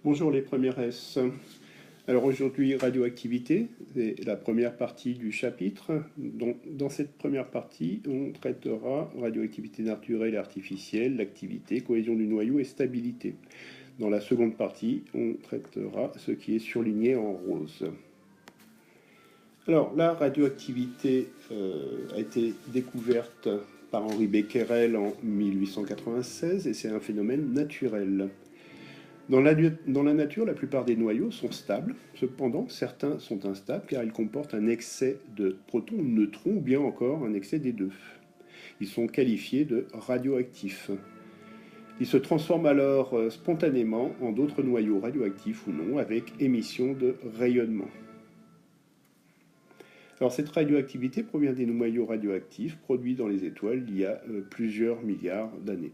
Bonjour les premières S. Alors aujourd'hui, radioactivité, c'est la première partie du chapitre. Donc, dans cette première partie, on traitera radioactivité naturelle et artificielle, l'activité, cohésion du noyau et stabilité. Dans la seconde partie, on traitera ce qui est surligné en rose. Alors, la radioactivité a été découverte par Henri Becquerel en 1896 et c'est un phénomène naturel. Dans la nature, la plupart des noyaux sont stables. Cependant, certains sont instables car ils comportent un excès de protons ou de neutrons ou bien encore un excès des deux. Ils sont qualifiés de radioactifs. Ils se transforment alors spontanément en d'autres noyaux radioactifs ou non avec émission de rayonnement. Alors cette radioactivité provient des noyaux radioactifs produits dans les étoiles il y a plusieurs milliards d'années.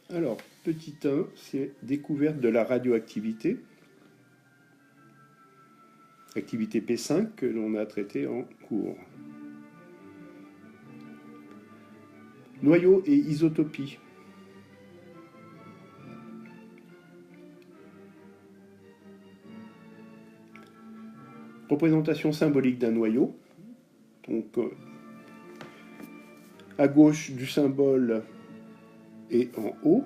Alors, petit 1, c'est découverte de la radioactivité. Activité P5 que l'on a traité en cours. Noyau et isotopie. Représentation symbolique d'un noyau. Donc, à gauche du symbole et en haut,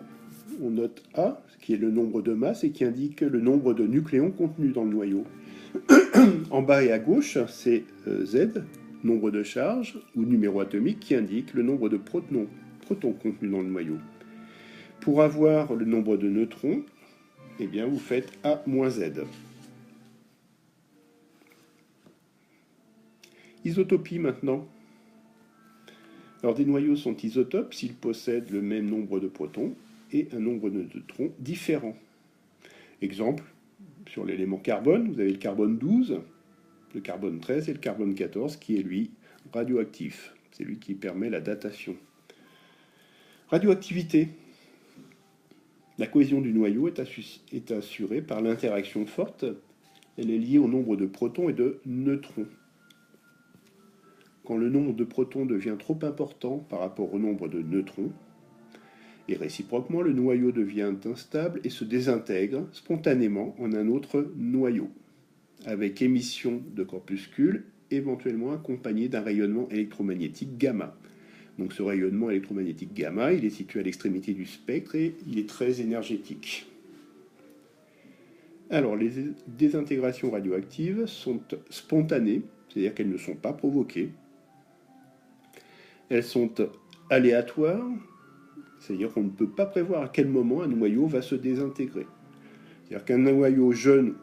on note A, qui est le nombre de masse et qui indique le nombre de nucléons contenus dans le noyau. En bas et à gauche, c'est Z, nombre de charges, ou numéro atomique, qui indique le nombre de protons contenus dans le noyau. Pour avoir le nombre de neutrons, eh bien, vous faites A moins Z. Isotopie maintenant. Alors des noyaux sont isotopes s'ils possèdent le même nombre de protons et un nombre de neutrons différent. Exemple, sur l'élément carbone, vous avez le carbone 12, le carbone 13 et le carbone 14 qui est lui radioactif. C'est lui qui permet la datation. Radioactivité. La cohésion du noyau est assurée par l'interaction forte. Elle est liée au nombre de protons et de neutrons. Quand le nombre de protons devient trop important par rapport au nombre de neutrons, et réciproquement, le noyau devient instable et se désintègre spontanément en un autre noyau, avec émission de corpuscules, éventuellement accompagné d'un rayonnement électromagnétique gamma. Donc ce rayonnement électromagnétique gamma, il est situé à l'extrémité du spectre et il est très énergétique. Alors, les désintégrations radioactives sont spontanées, c'est-à-dire qu'elles ne sont pas provoquées. Elles sont aléatoires, c'est-à-dire qu'on ne peut pas prévoir à quel moment un noyau va se désintégrer. C'est-à-dire qu'un noyau jeune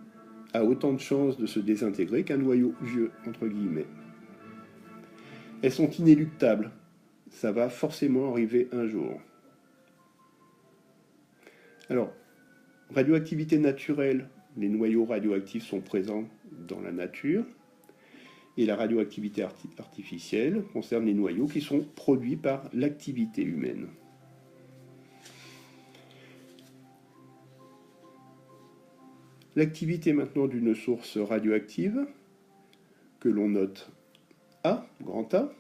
a autant de chances de se désintégrer qu'un noyau vieux, entre guillemets. Elles sont inéluctables. Ça va forcément arriver un jour. Alors, radioactivité naturelle, les noyaux radioactifs sont présents dans la nature. Et la radioactivité artificielle concerne les noyaux qui sont produits par l'activité humaine. L'activité maintenant d'une source radioactive, que l'on note A, grand A,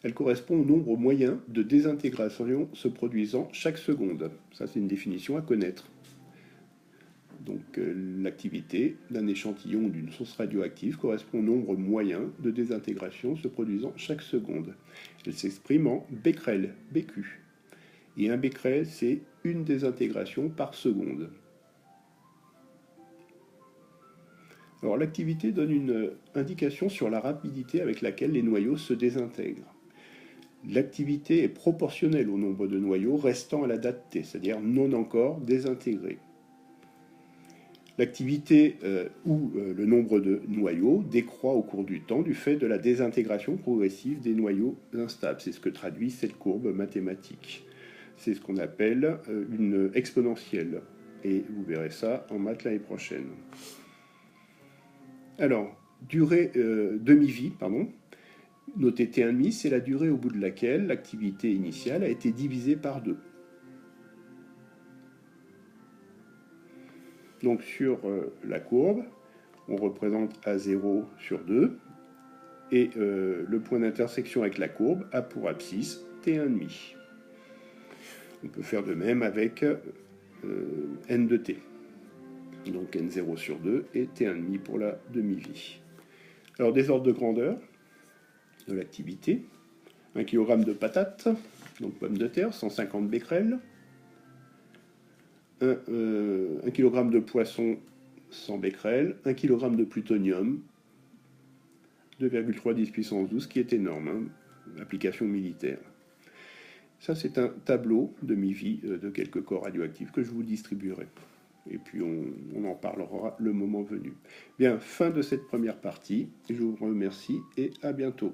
elle correspond au nombre moyen de désintégrations se produisant chaque seconde. Ça, c'est une définition à connaître. Donc l'activité d'un échantillon ou d'une source radioactive correspond au nombre moyen de désintégrations se produisant chaque seconde. Elle s'exprime en becquerel, BQ. Et un becquerel, c'est une désintégration par seconde. Alors l'activité donne une indication sur la rapidité avec laquelle les noyaux se désintègrent. L'activité est proportionnelle au nombre de noyaux restant à la date T, c'est-à-dire non encore désintégrés. L'activité ou le nombre de noyaux décroît au cours du temps du fait de la désintégration progressive des noyaux instables. C'est ce que traduit cette courbe mathématique. C'est ce qu'on appelle une exponentielle. Et vous verrez ça en maths l'année prochaine. Alors, durée demi-vie, pardon. Notez T1,5, c'est la durée au bout de laquelle l'activité initiale a été divisée par 2. Donc sur la courbe, on représente A0 sur 2, et le point d'intersection avec la courbe a pour abscisse T1,5. On peut faire de même avec n de t. Donc n0 sur 2 et t1,5 pour la demi-vie. Alors des ordres de grandeur de l'activité. 1 kg de patates, donc pommes de terre, 150 becquerels. 1 kg de poisson, 100 becquerels. 1 kg de plutonium, 2,3 10 puissance 12, qui est énorme, hein, application militaire. Ça, c'est un tableau de demi-vie de quelques corps radioactifs que je vous distribuerai. Et puis, on en parlera le moment venu. Bien, fin de cette première partie. Je vous remercie et à bientôt.